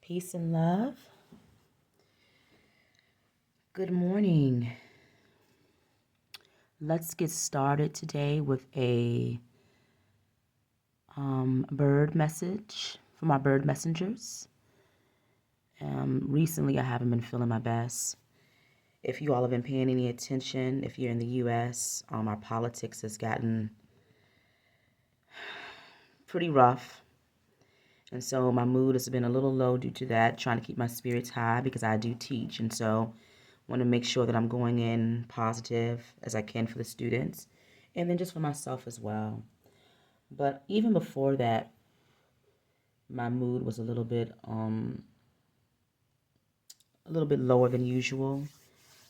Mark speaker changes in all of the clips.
Speaker 1: Peace and love. Good morning. Let's get started today with a bird message from our bird messengers. Recently, I haven't been feeling my best. If you all have been paying any attention, if you're in the U.S., our politics has gotten pretty rough. And so my mood has been a little low due to that, trying to keep my spirits high because I do teach. And so want to make sure that I'm going in positive as I can for the students and then just for myself as well. But even before that, my mood was a little bit lower than usual.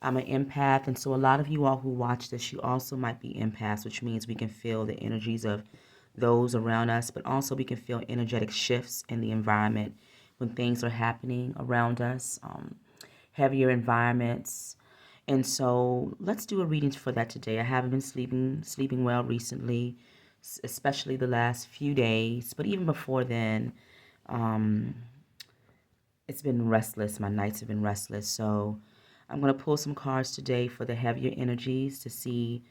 Speaker 1: I'm an empath, and so a lot of you all who watch this, you also might be empaths, which means we can feel the energies of those around us, but also we can feel energetic shifts in the environment when things are happening around us, heavier environments. And so let's do a reading for that today. I haven't been sleeping well recently, especially the last few days, but even before then, um, it's been restless. My nights have been restless. So I'm going to pull some cards today for the heavier energies to see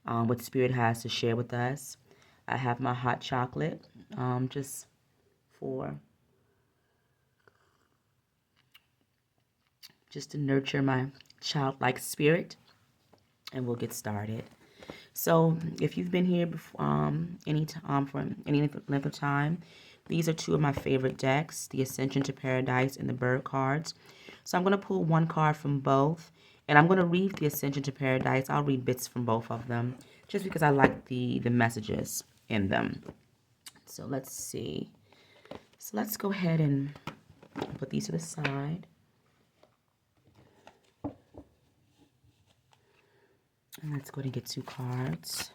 Speaker 1: what Spirit has to share with us. I have my hot chocolate just for just to nurture my childlike spirit, and we'll get started. So if you've been here before, for any length of time, these are two of my favorite decks, the Ascension to Paradise and the Bird cards. So I'm going to pull one card from both, and I'm going to read the Ascension to Paradise. I'll read bits from both of them, just because I like the messages in them. So let's see. So let's go ahead and put these to the side. And let's go ahead and get two cards.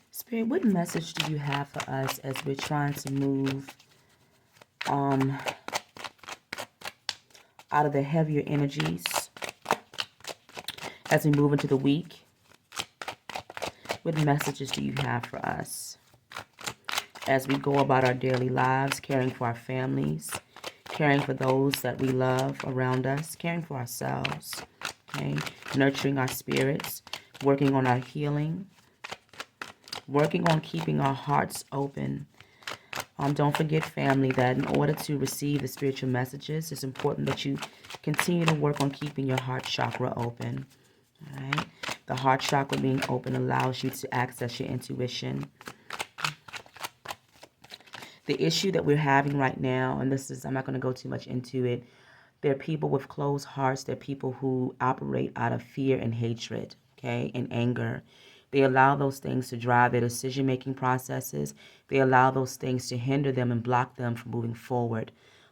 Speaker 1: Spirit, what message do you have for us as we're trying to move out of the heavier energies as we move into the week? What messages do you have for us as we go about our daily lives, caring for our families, caring for those that we love around us, caring for ourselves, okay? Nurturing our spirits, working on our healing, working on keeping our hearts open. Don't forget, family, that in order to receive the spiritual messages, it's important that you continue to work on keeping your heart chakra open. All right? The heart chakra being open allows you to access your intuition. The issue that we're having right now, and this is, I'm not going to go too much into it, there are people with closed hearts. There are people who operate out of fear and hatred, okay, and anger. They allow those things to drive their decision-making processes. They allow those things to hinder them and block them from moving forward,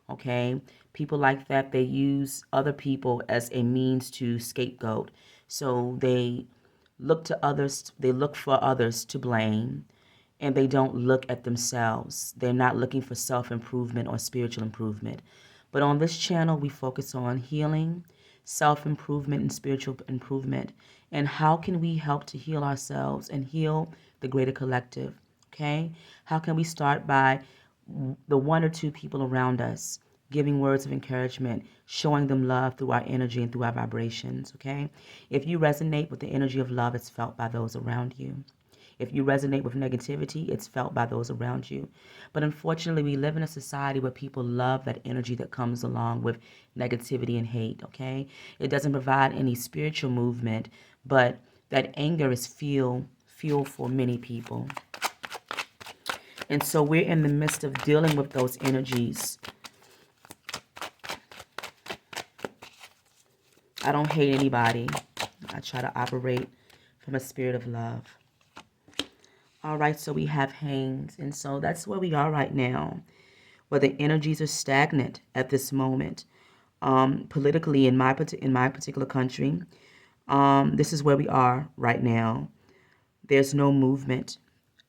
Speaker 1: okay? People like that, they use other people as a means to scapegoat. So they look to others, they look for others to blame, and they don't look at themselves. They're not looking for self-improvement or spiritual improvement. But on this channel, we focus on healing, self-improvement, and spiritual improvement. And how can we help to heal ourselves and heal the greater collective, okay? How can we start by the one or two people around us, giving words of encouragement, showing them love through our energy and through our vibrations, okay? If you resonate with the energy of love, it's felt by those around you. If you resonate with negativity, it's felt by those around you. But unfortunately, we live in a society where people love that energy that comes along with negativity and hate, okay? It doesn't provide any spiritual movement, but that anger is fuel for many people. And so we're in the midst of dealing with those energies. I don't hate anybody. I try to operate from a spirit of love. All right, so we have Haynes, and so that's where we are right now, where the energies are stagnant at this moment. Politically, in my particular country, this is where we are right now. There's no movement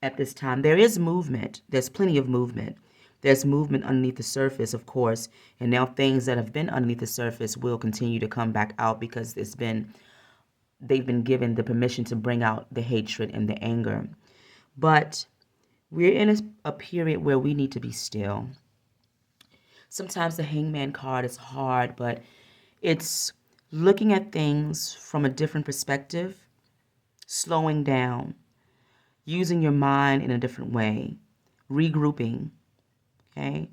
Speaker 1: at this time. There is movement. There's plenty of movement. There's movement underneath the surface, of course, and now things that have been underneath the surface will continue to come back out because they've been given the permission to bring out the hatred and the anger. But We're in a period where we need to be still. Sometimes the hangman card is hard, but it's looking at things from a different perspective, slowing down, using your mind in a different way, regrouping. Okay?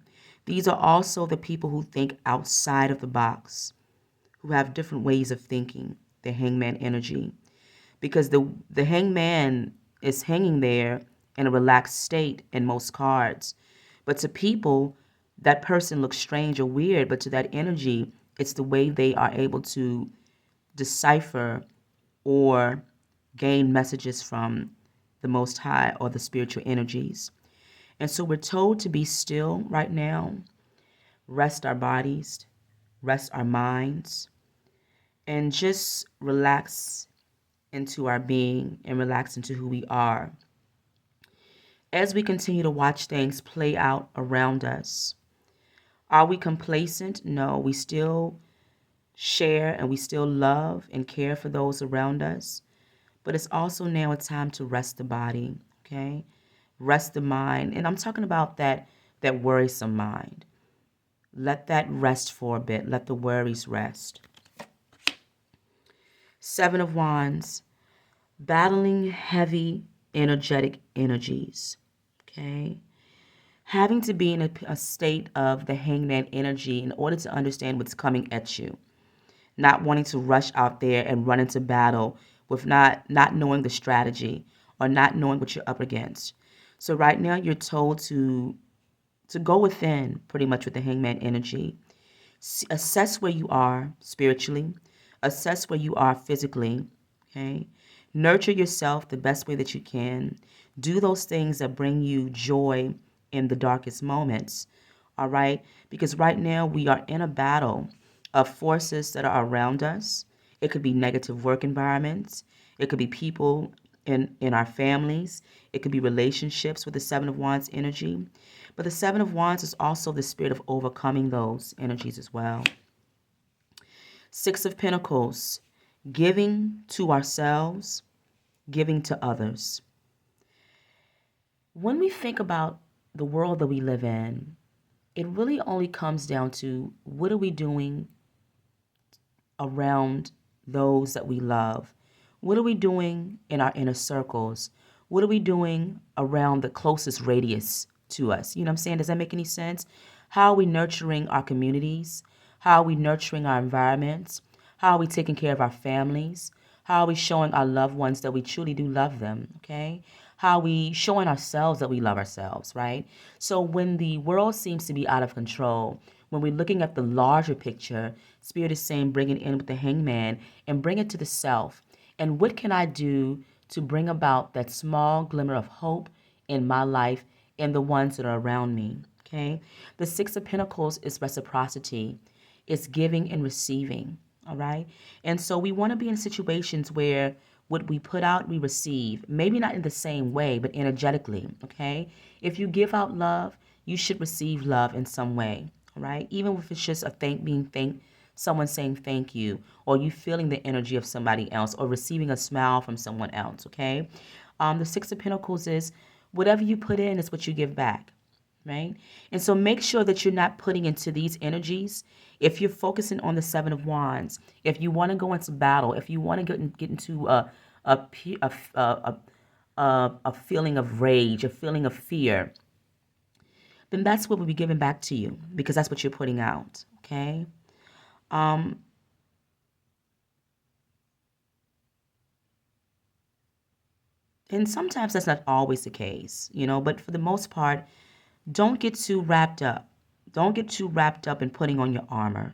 Speaker 1: These are also the people who think outside of the box, who have different ways of thinking, the hangman energy. Because the hangman is hanging there in a relaxed state in most cards. But to people, that person looks strange or weird, but to that energy, it's the way they are able to decipher or gain messages from the Most High or the spiritual energies. And so we're told to be still right now, rest our bodies, rest our minds, and just relax into our being and relax into who we are. As we continue to watch things play out around us, are we complacent? No, we still share and we still love and care for those around us. But it's also now a time to rest the body, okay? Rest the mind. And I'm talking about that worrisome mind. Let that rest for a bit. Let the worries rest. Seven of Wands, battling heavy energetic energies, okay? Having to be in a state of the hangman energy in order to understand what's coming at you. Not wanting to rush out there and run into battle with not knowing the strategy or not knowing what you're up against. So right now you're told to go within pretty much with the hangman energy. Assess where you are spiritually, assess where you are physically, okay? Nurture yourself the best way that you can. Do those things that bring you joy in the darkest moments, all right? Because right now we are in a battle of forces that are around us. It could be negative work environments. It could be people in our families. It could be relationships with the Seven of Wands energy. But the Seven of Wands is also the spirit of overcoming those energies as well. Six of Pentacles, giving to ourselves, giving to others. When we think about the world that we live in, it really only comes down to what are we doing around those that we love? What are we doing in our inner circles? What are we doing around the closest radius to us? You know what I'm saying? Does that make any sense? How are we nurturing our communities? How are we nurturing our environments? How are we taking care of our families? How are we showing our loved ones that we truly do love them? Okay? How are we showing ourselves that we love ourselves, right? So when the world seems to be out of control, when we're looking at the larger picture, Spirit is saying, bring it in with the hangman and bring it to the self. And what can I do to bring about that small glimmer of hope in my life and the ones that are around me? Okay. The Six of Pentacles is reciprocity, it's giving and receiving. All right. And so we want to be in situations where what we put out, we receive. Maybe not in the same way, but energetically. Okay. If you give out love, you should receive love in some way. All right. Even if it's just a being thanked, someone saying thank you, or you feeling the energy of somebody else, or receiving a smile from someone else. Okay. The Six of Pentacles is whatever you put in is what you give back, right? And so make sure that you're not putting into these energies. If you're focusing on the Seven of Wands, if you want to go into battle, if you want to get into a feeling of rage, a feeling of fear, then that's what will be given back to you because that's what you're putting out, okay? Um, and sometimes that's not always the case, but for the most part, don't get too wrapped up. Don't get too wrapped up in putting on your armor,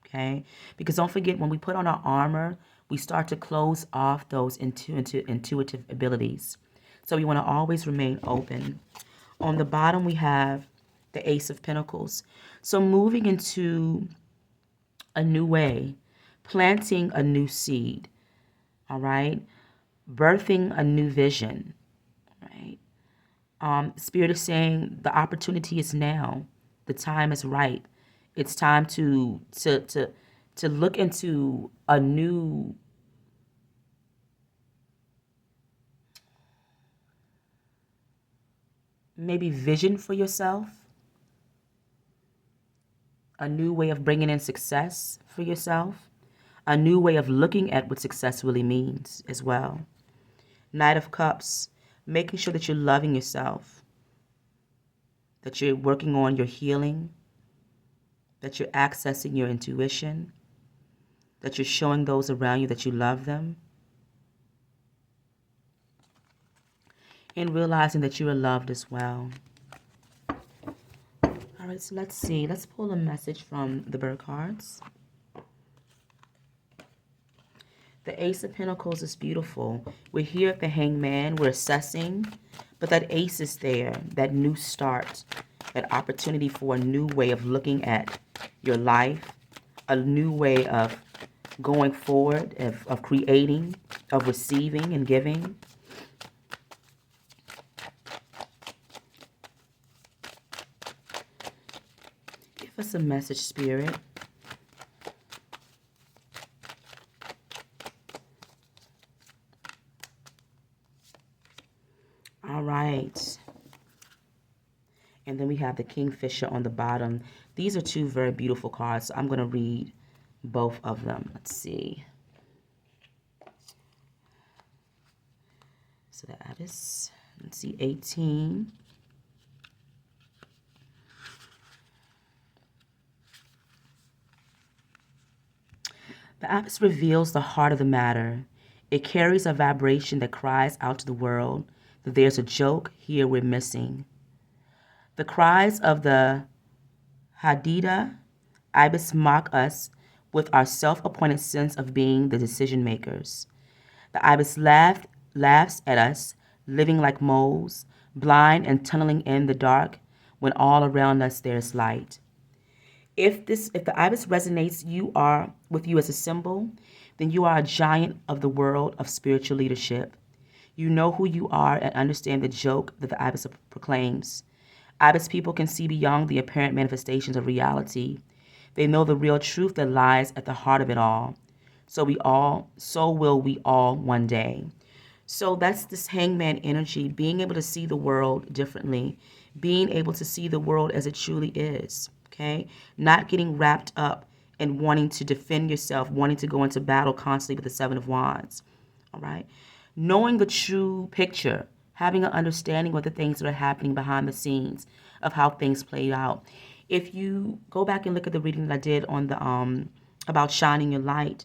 Speaker 1: okay? Because don't forget, when we put on our armor, we start to close off those intuitive abilities. So we want to always remain open. On the bottom, we have the Ace of Pentacles. So moving into a new way, planting a new seed, all right? Birthing a new vision, right? Spirit is saying the opportunity is now. The time is right. It's time to look into a new maybe vision for yourself, a new way of bringing in success for yourself, a new way of looking at what success really means as well. Knight of Cups, making sure that you're loving yourself, that you're working on your healing, that you're accessing your intuition, that you're showing those around you that you love them, and realizing that you are loved as well. All right, so let's see. Let's pull a message from the bird cards. The Ace of Pentacles is beautiful. We're here at the Hangman. We're assessing, but that ace is there, that new start, that opportunity for a new way of looking at your life, a new way of going forward, of creating, of receiving and giving. Give us a message, Spirit. All right. And then we have the Kingfisher on the bottom. These are two very beautiful cards. So I'm going to read both of them. Let's see. So that is, let's see, 18. The Abbess reveals the heart of the matter. It carries a vibration that cries out to the world that there's a joke here we're missing. The cries of the Hadida Ibis mock us with our self-appointed sense of being the decision makers. The Ibis laughs at us, living like moles, blind and tunneling in the dark when all around us there's light. If the Ibis resonates with you as a symbol, then you are a giant of the world of spiritual leadership. You know who you are and understand the joke that the Ibis proclaims. Ibis people can see beyond the apparent manifestations of reality. They know the real truth that lies at the heart of it all. So will we all one day. So that's this Hangman energy, being able to see the world differently, being able to see the world as it truly is, okay? Not getting wrapped up in wanting to defend yourself, wanting to go into battle constantly with the Seven of Wands, all right? Knowing the true picture, having an understanding of the things that are happening behind the scenes, of how things play out. If you go back and look at the reading that I did on the about shining your light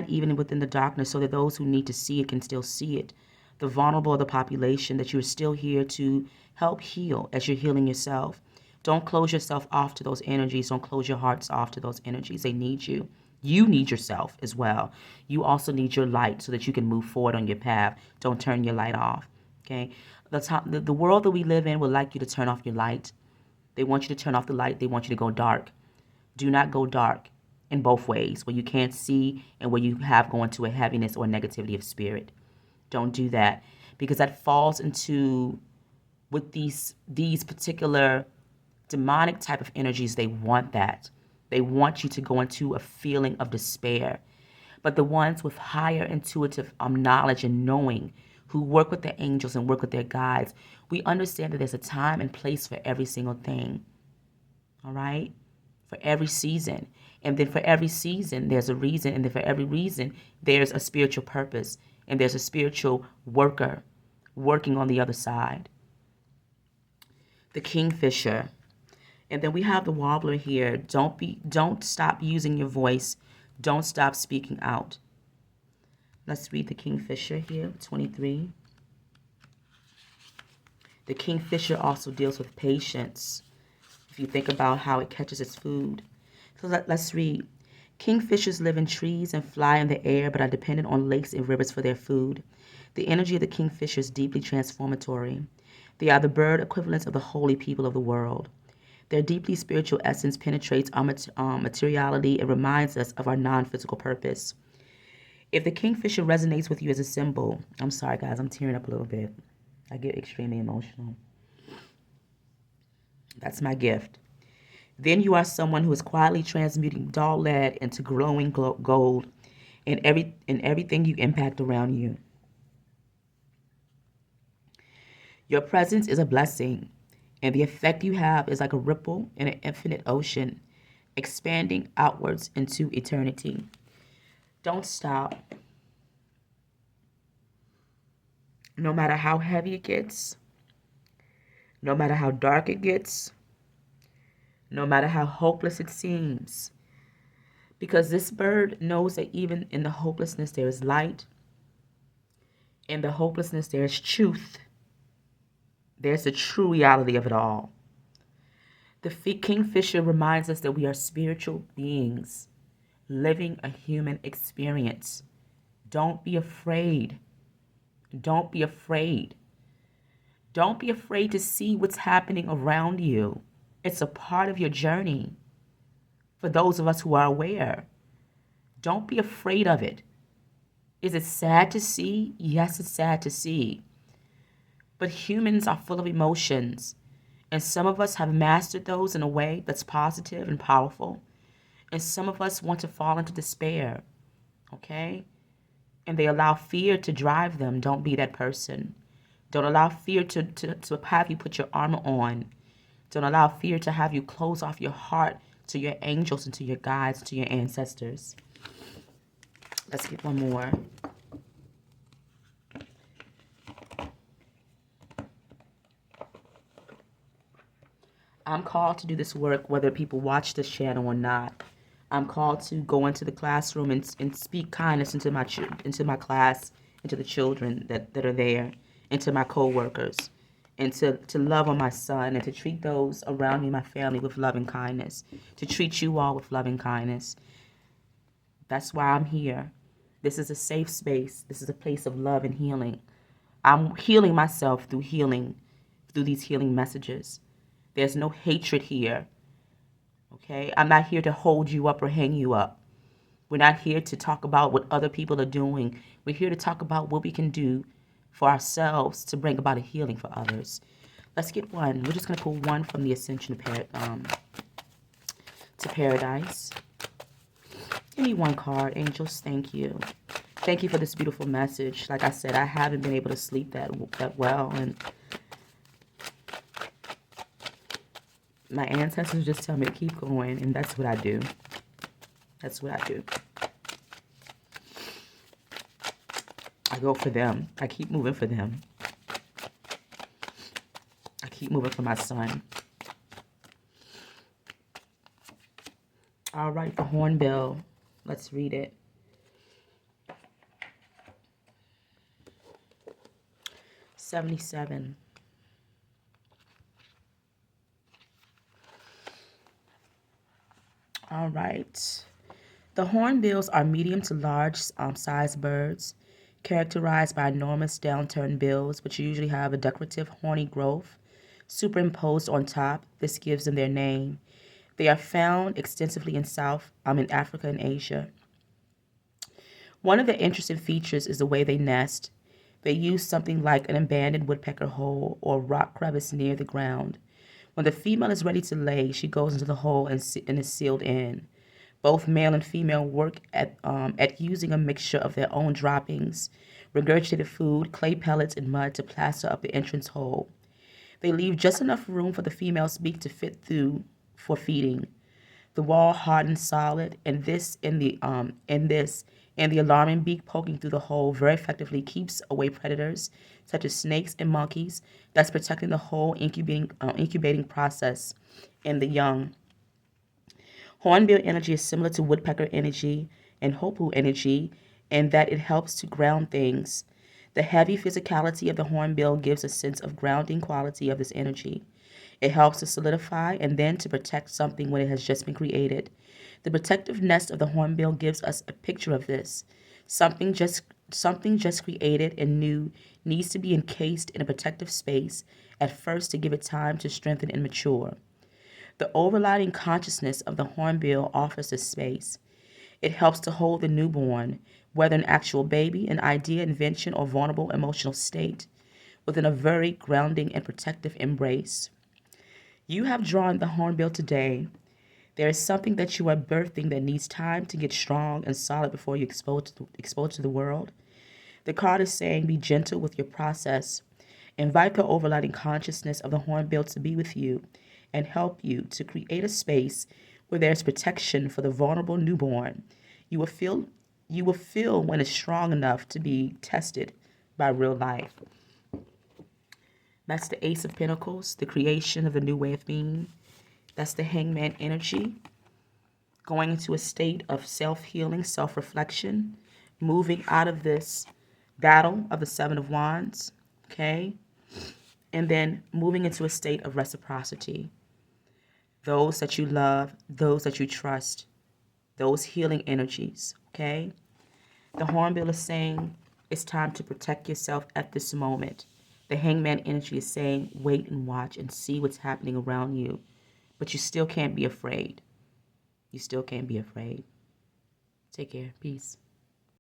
Speaker 1: even within the darkness so that those who need to see it can still see it. The vulnerable of the population, that you're still here to help heal as you're healing yourself. Don't close yourself off to those energies. Don't close your hearts off to those energies. They need you. You need yourself as well. You also need your light so that you can move forward on your path. Don't turn your light off, okay? The world that we live in would like you to turn off your light. They want you to turn off the light. They want you to go dark. Do not go dark in both ways, where you can't see and where you have going to a heaviness or negativity of spirit. Don't do that, because that falls into with these particular demonic type of energies. They want that. They want you to go into a feeling of despair. But the ones with higher intuitive knowledge and knowing, who work with their angels and work with their guides, we understand that there's a time and place for every single thing. All right? For every season. And then for every season, there's a reason. And then for every reason, there's a spiritual purpose. And there's a spiritual worker working on the other side. The Kingfisher. And then we have the Warbler here. Don't stop using your voice. Don't stop speaking out. Let's read the Kingfisher here, 23. The Kingfisher also deals with patience, if you think about how it catches its food. So let's read. Kingfishers live in trees and fly in the air, but are dependent on lakes and rivers for their food. The energy of the kingfisher is deeply transformatory. They are the bird equivalents of the holy people of the world. Their deeply spiritual essence penetrates our materiality and reminds us of our non-physical purpose. If the kingfisher resonates with you as a symbol, I'm sorry guys, I'm tearing up a little bit. I get extremely emotional. That's my gift. Then you are someone who is quietly transmuting dull lead into glowing gold in everything you impact around you. Your presence is a blessing, and the effect you have is like a ripple in an infinite ocean, expanding outwards into eternity. Don't stop. No matter how heavy it gets, no matter how dark it gets, no matter how hopeless it seems. Because this bird knows that even in the hopelessness there is light, in the hopelessness there is truth. There's the true reality of it all. The kingfisher reminds us that we are spiritual beings living a human experience. Don't be afraid. Don't be afraid. Don't be afraid to see what's happening around you. It's a part of your journey. For those of us who are aware, don't be afraid of it. Is it sad to see? Yes, it's sad to see. But humans are full of emotions, and some of us have mastered those in a way that's positive and powerful, and some of us want to fall into despair, okay? And they allow fear to drive them. Don't be that person. Don't allow fear to have you put your armor on. Don't allow fear to have you close off your heart to your angels and to your guides, to your ancestors. Let's get one more. I'm called to do this work whether people watch this channel or not. I'm called to go into the classroom and speak kindness into my class, into the children that are there, into my co-workers, and to love on my son and to treat those around me, my family, with loving kindness, to treat you all with loving kindness. That's why I'm here. This is a safe space. This is a place of love and healing. I'm healing myself through these healing messages. There's no hatred here. Okay? I'm not here to hold you up or hang you up. We're not here to talk about what other people are doing. We're here to talk about what we can do for ourselves to bring about a healing for others. Let's get one. We're just going to pull one from the Ascension to Paradise. Give me one card, angels. Thank you. Thank you for this beautiful message. Like I said, I haven't been able to sleep that well, and my ancestors just tell me to keep going, and that's what I do. That's what I do. I go for them. I keep moving for them. I keep moving for my son. All right, the hornbill. Let's read it. $77. All right. The hornbills are medium to large sized birds, characterized by enormous downturned bills, which usually have a decorative horny growth superimposed on top. This gives them their name. They are found extensively in in Africa and Asia. One of the interesting features is the way they nest. They use something like an abandoned woodpecker hole or rock crevice near the ground. When the female is ready to lay, she goes into the hole and is sealed in. Both male and female work at using a mixture of their own droppings, regurgitated food, clay pellets, and mud to plaster up the entrance hole. They leave just enough room for the female's beak to fit through for feeding. The wall hardens solid, and the alarming beak poking through the hole very effectively keeps away predators such as snakes and monkeys, thus protecting the whole incubating process in the young. Hornbill energy is similar to woodpecker energy and hopu energy in that it helps to ground things. The heavy physicality of the hornbill gives a sense of grounding quality of this energy. It helps to solidify and then to protect something when it has just been created. The protective nest of the hornbill gives us a picture of this. Something just created and new needs to be encased in a protective space at first to give it time to strengthen and mature. The overriding consciousness of the hornbill offers this space. It helps to hold the newborn, whether an actual baby, an idea, invention, or vulnerable emotional state, within a very grounding and protective embrace. You have drawn the hornbill today. There is something that you are birthing that needs time to get strong and solid before you expose to the world. The card is saying be gentle with your process. Invite the overriding consciousness of the hornbill to be with you and help you to create a space where there's protection for the vulnerable newborn. You will feel when it's strong enough to be tested by real life. That's the Ace of Pentacles, the creation of a new way of being. That's the Hangman energy, going into a state of self-healing, self-reflection, moving out of this battle of the Seven of Wands, okay? And then moving into a state of reciprocity. Those that you love, those that you trust, those healing energies, okay? The Hornbill is saying it's time to protect yourself at this moment. The Hangman energy is saying wait and watch and see what's happening around you. But you still can't be afraid. You still can't be afraid. Take care. Peace.